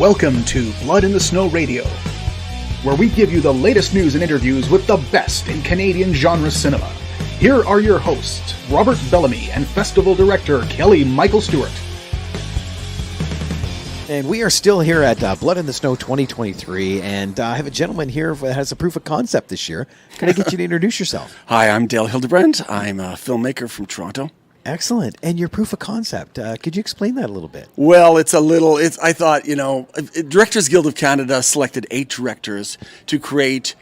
Welcome to Blood in the Snow Radio, where we give you the latest news and interviews with the best in Canadian genre cinema. Here are your hosts, Robert Bellamy and Festival Director Kelly Michael Stewart. And we are still here at Blood in the Snow 2023, and I have a gentleman here that has a proof of concept this year. Can I get you to introduce yourself? Hi, I'm Dave Hildebrand. I'm a filmmaker from Toronto. Excellent. And your proof of concept, could you explain that a little bit? Well, I thought, Directors Guild of Canada selected 8 directors to create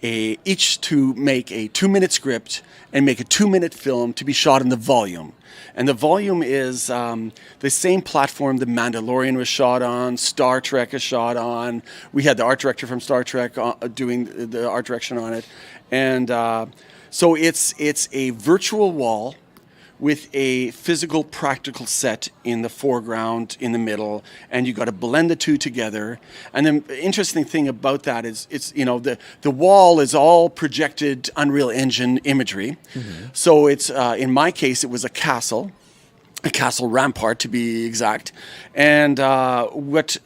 each to make a 2-minute script and make a 2-minute film to be shot in the volume. And the volume is the same platform The Mandalorian was shot on, Star Trek is shot on. We had the art director from Star Trek doing the art direction on it. And so it's a virtual wall with a physical, practical set in the foreground, in the middle, and you got to blend the two together. And the interesting thing about that is, the wall is all projected Unreal Engine imagery. Mm-hmm. So it's in my case, it was a castle rampart to be exact. And what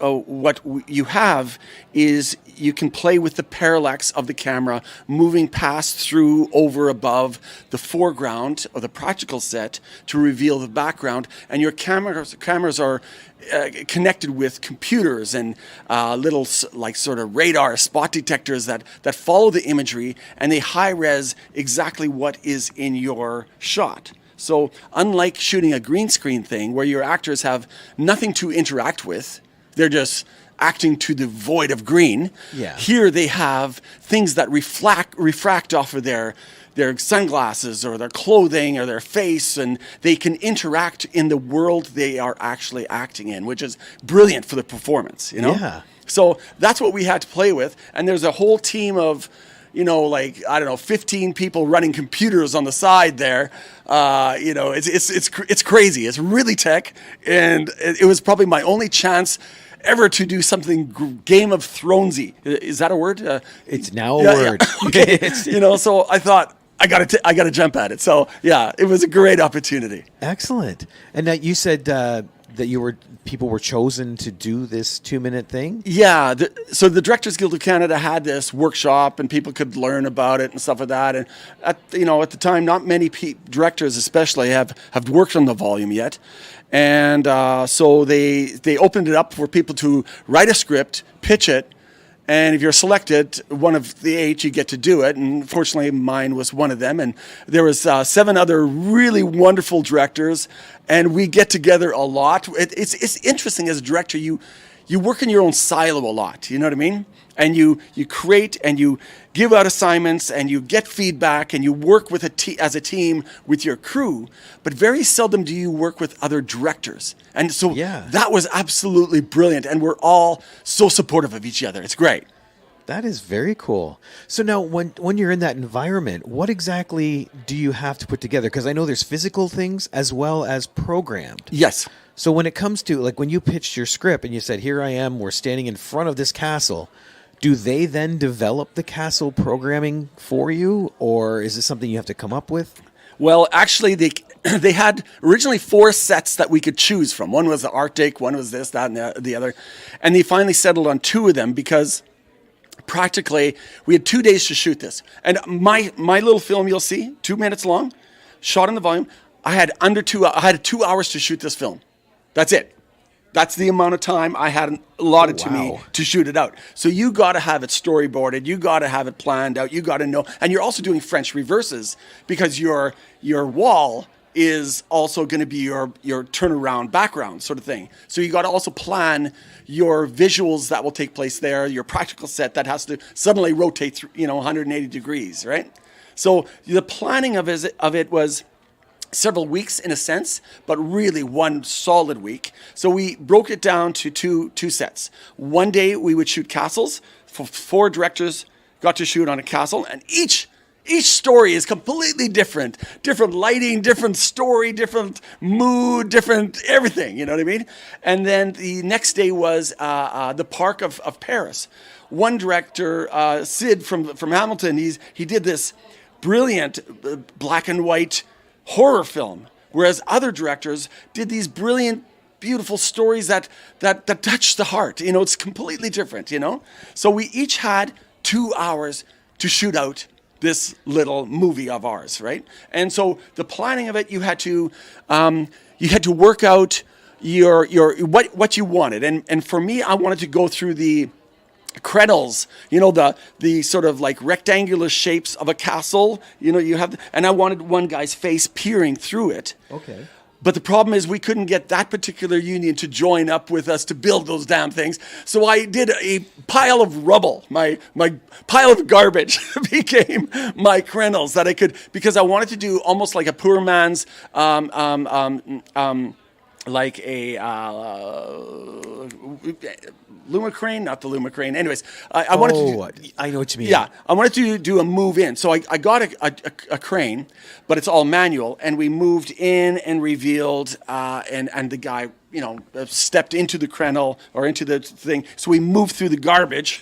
you have is you can play with the parallax of the camera moving past, through, over, above the foreground or the practical set to reveal the background. And your cameras are connected with computers and little sort of radar spot detectors that follow the imagery, and they high-res exactly what is in your shot. So unlike shooting a green screen thing where your actors have nothing to interact with, they're just acting to the void of green. Yeah. Here they have things that refract off of their sunglasses or their clothing or their face, and they can interact in the world they are actually acting in, which is brilliant for the performance, Yeah. So that's what we had to play with, and there's a whole team of 15 people running computers on the side there. It's crazy. It's really tech, and it was probably my only chance ever to do something Game of Thronesy. Is that a word? It's now a word. Yeah. Okay. So I thought I got to jump at it. So yeah, it was a great opportunity. Excellent. And now you said that people were chosen to do this 2-minute thing? Yeah. So the Directors Guild of Canada had this workshop, and people could learn about it and stuff like that. And at the time, not many directors, especially, have worked on the volume yet. And so they opened it up for people to write a script, pitch it, and if you're selected, one of the 8, you get to do it. And fortunately, mine was one of them. And there was 7 other really wonderful directors, and we get together a lot. It's interesting as a director, you work in your own silo a lot. You know what I mean? And you create and you give out assignments and you get feedback and you work with as a team with your crew, but very seldom do you work with other directors. And so That was absolutely brilliant, and we're all so supportive of each other. It's great. That is very cool. So now when you're in that environment, what exactly do you have to put together? Because I know there's physical things as well as programmed. Yes. So when it comes to, like, when you pitched your script and you said, here I am, we're standing in front of this castle, do they then develop the castle programming for you, or is it something you have to come up with? Well, actually, they had originally 4 sets that we could choose from. One was the Arctic, one was this, that, and the other. And they finally settled on 2 of them because practically we had 2 days to shoot this. And my little film you'll see, 2 minutes long, shot in the volume, I had 2 hours to shoot this film. That's it. That's the amount of time I had allotted to me to shoot it out. So you got to have it storyboarded. You got to have it planned out. You got to know. And you're also doing French reverses because your wall is also going to be your turnaround background sort of thing. So you got to also plan your visuals that will take place there, your practical set that has to suddenly rotate 180 degrees, right? So the planning of it was several weeks in a sense, but really one solid week. So we broke it down to two sets. One day we would shoot castles. 4 directors got to shoot on a castle, and each story is completely different. Different lighting, different story, different mood, different everything, you know what I mean? And then the next day was the Park of Paris. One director, Sid from Hamilton, he did this brilliant black and white horror film, whereas other directors did these brilliant beautiful stories that touch the heart. You know, it's completely different, you know? So we each had 2 hours to shoot out this little movie of ours, right? And so the planning of it, you had to work out your what you wanted. And for me, I wanted to go through the crenels, you know, the sort of like rectangular shapes of a castle, you know, and I wanted one guy's face peering through it. Okay. But the problem is we couldn't get that particular union to join up with us to build those damn things. So I did a pile of rubble. My pile of garbage became my crenels that I could, because I wanted to do almost like a poor man's, like a Luma crane, not the Luma crane. Anyways, I wanted to do, I know what you mean. Yeah, I wanted to do a move in. So I got a crane, but it's all manual, and we moved in and revealed, and the guy, you know, stepped into the crenel or into the thing. So we moved through the garbage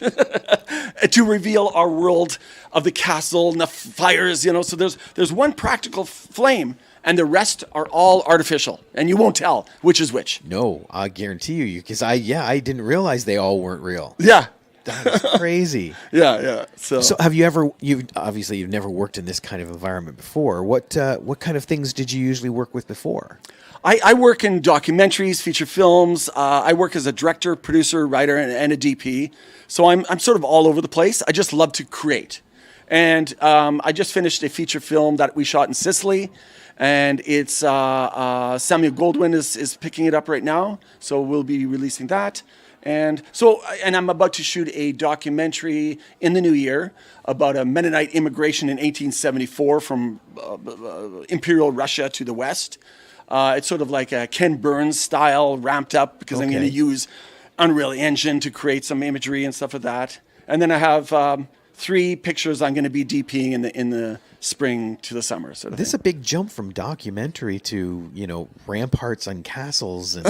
to reveal our world of the castle and the fires, you know. So there's one practical flame, and the rest are all artificial, and you won't tell which is which. No, I guarantee you, because I didn't realize they all weren't real. Yeah. That's crazy. Yeah. So have you've never worked in this kind of environment before. What kind of things did you usually work with before? I work in documentaries, feature films. I work as a director, producer, writer, and a DP. So I'm sort of all over the place. I just love to create. And I just finished a feature film that we shot in Sicily. And it's Samuel Goldwyn is picking it up right now, so we'll be releasing that. And I'm about to shoot a documentary in the new year about a Mennonite immigration in 1874 from Imperial Russia to the West. It's sort of like a Ken Burns style, ramped up, because I'm going to use Unreal Engine to create some imagery and stuff like that. And then I have 3 pictures I'm going to be DPing in the spring to the summer. Sort of this is a big jump from documentary to, you know, ramparts and castles. And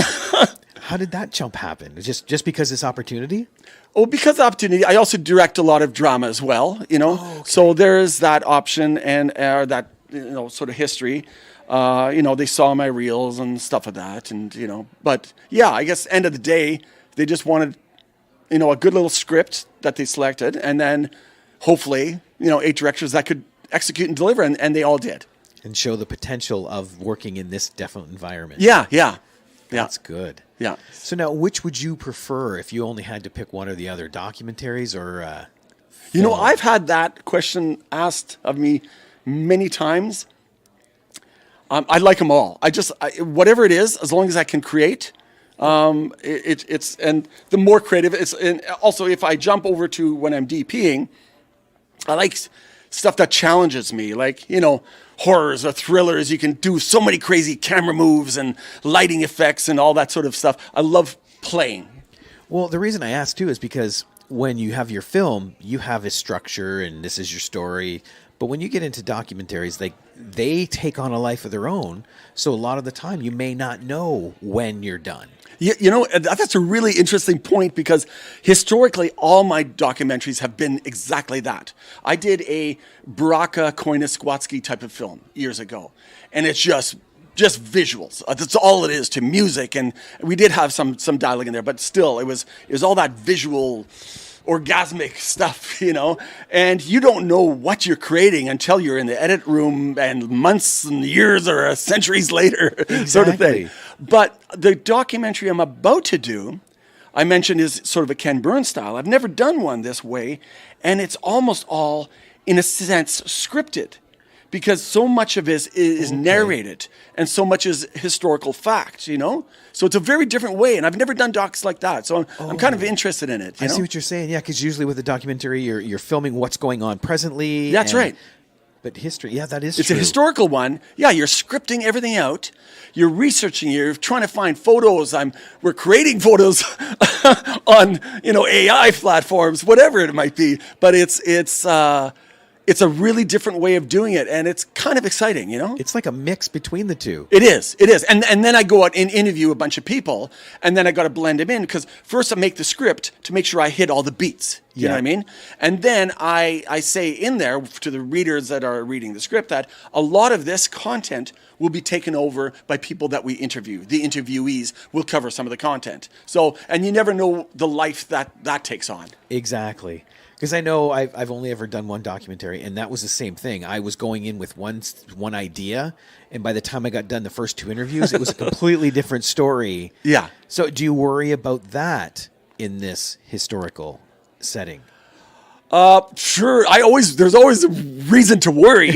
how did that jump happen? Just because this opportunity? Oh, because of opportunity. I also direct a lot of drama as well, you know. Oh, okay. So there's that option and that, you know, sort of history. You know, they saw my reels and stuff like that, and you know. But yeah, I guess end of the day, they just wanted, you know, a good little script that they selected, and then hopefully, you know, 8 directors that could execute and deliver, and they all did. And show the potential of working in this definite environment. Yeah. That's good. Yeah. So now, which would you prefer if you only had to pick one or the other, documentaries or you know, I've had that question asked of me many times. I like them all. Whatever it is, as long as I can create, it's and the more creative it's. And also, if I jump over to when I'm DPing, I like stuff that challenges me, like, you know, horrors or thrillers. You can do so many crazy camera moves and lighting effects and all that sort of stuff. I love playing. Well, the reason I asked too is because when you have your film, you have a structure and this is your story. But when you get into documentaries, they take on a life of their own. So a lot of the time, you may not know when you're done. You know, that's a really interesting point, because historically, all my documentaries have been exactly that. I did a Baraka Koyaanisqatsi type of film years ago, and it's just visuals. That's all it is, to music, and we did have some dialogue in there, but still, it was all that visual, orgasmic stuff, you know, and you don't know what you're creating until you're in the edit room and months and years or centuries later, Exactly. Sort of thing. But the documentary I'm about to do, I mentioned, is sort of a Ken Burns style. I've never done one this way, and it's almost all, in a sense, scripted, because so much of it is narrated and so much is historical fact, you know? So it's a very different way, and I've never done docs like that, so I'm kind of interested in it. I see what you're saying, yeah, because usually with a documentary, you're filming what's going on presently. That's right. But history, yeah, that is It's true. a historical one. Yeah, you're scripting everything out. You're researching. You're trying to find photos. We're creating photos on, you know, AI platforms, whatever it might be. But it's it's a really different way of doing it, and it's kind of exciting, you know? It's like a mix between the two. It is. And then I go out and interview a bunch of people, and then I got to blend them in, because first I make the script to make sure I hit all the beats. You know what I mean? And then I say in there to the readers that are reading the script that a lot of this content will be taken over by people that we interview. The interviewees will cover some of the content. So, and you never know the life that takes on. Exactly. Because I know I've only ever done one documentary, and that was the same thing. I was going in with one idea, and by the time I got done the first 2 interviews, it was a completely different story. Yeah. So do you worry about that in this historical setting? Sure. There's always a reason to worry.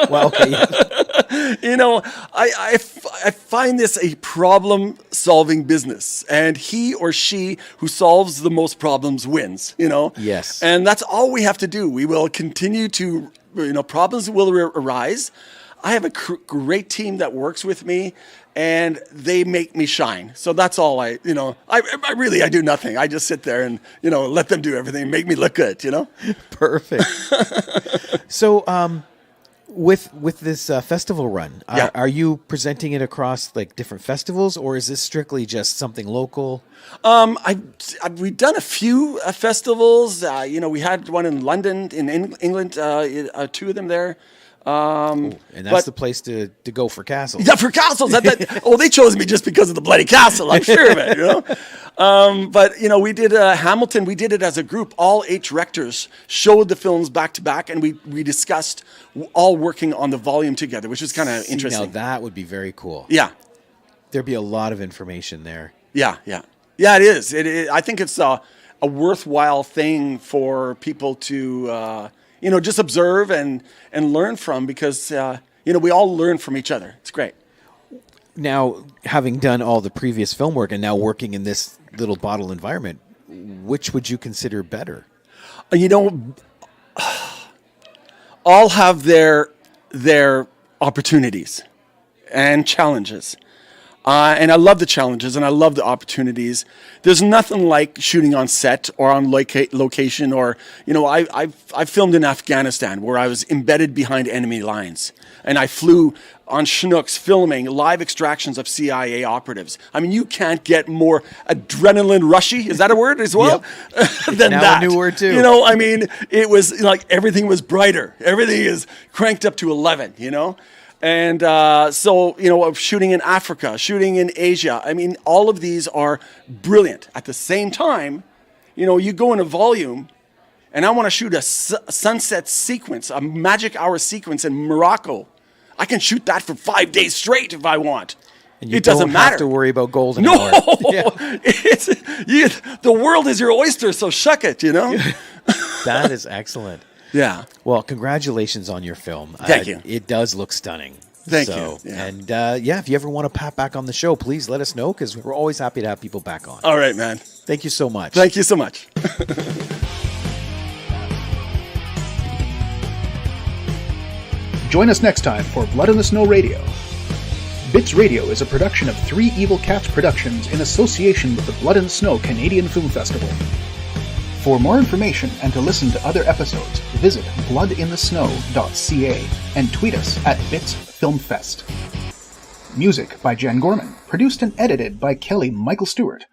Well, yeah. You know, I find this a problem-solving business, and he or she who solves the most problems wins, you know? Yes. And that's all we have to do. We will continue to, problems will arise. I have a great team that works with me, and they make me shine. So that's all I do nothing. I just sit there and, let them do everything, make me look good, Perfect. So, with this festival run, are you presenting it across like different festivals, or is this strictly just something local? We've done a few festivals. We had one in London, in England, 2 of them there. And that's the place to go for castles. Yeah, for castles. They chose me just because of the bloody castle. I'm sure of it, But, we did Hamilton. We did it as a group. All 8 directors showed the films back to back, and we discussed all working on the volume together, which was kind of interesting. Now, that would be very cool. Yeah. There'd be a lot of information there. Yeah. Yeah, it is. I think it's a worthwhile thing for people to... just observe and learn from, because, we all learn from each other. It's great. Now, having done all the previous film work and now working in this little bottle environment, which would you consider better? All have their opportunities and challenges. And I love the challenges and I love the opportunities. There's nothing like shooting on set or on location, or, I filmed in Afghanistan where I was embedded behind enemy lines, and I flew on Chinooks filming live extractions of CIA operatives. I mean, you can't get more adrenaline rushy, is that a word as well? Yep. than now that. A new word too. It was like everything was brighter. Everything is cranked up to 11, And shooting in Africa, shooting in Asia. I mean, all of these are brilliant. At the same time, you go in a volume, and I want to shoot a sunset sequence, a magic hour sequence in Morocco. I can shoot that for 5 days straight if I want. And you it doesn't matter. Have to worry about golden hour. Yeah. The world is your oyster, so shuck it, That is excellent. Yeah. Well, congratulations on your film. Thank you. It does look stunning. Thank you. Yeah. And if you ever want to pop back on the show, please let us know, because we're always happy to have people back on. All right, man. Thank you so much. Thank you so much. Join us next time for Blood in the Snow Radio. Bits Radio is a production of 3 Evil Cats Productions in association with the Blood in the Snow Canadian Film Festival. For more information and to listen to other episodes, visit bloodinthesnow.ca and tweet us at BitsFilmFest. Music by Jen Gorman, produced and edited by Kelly Michael Stewart.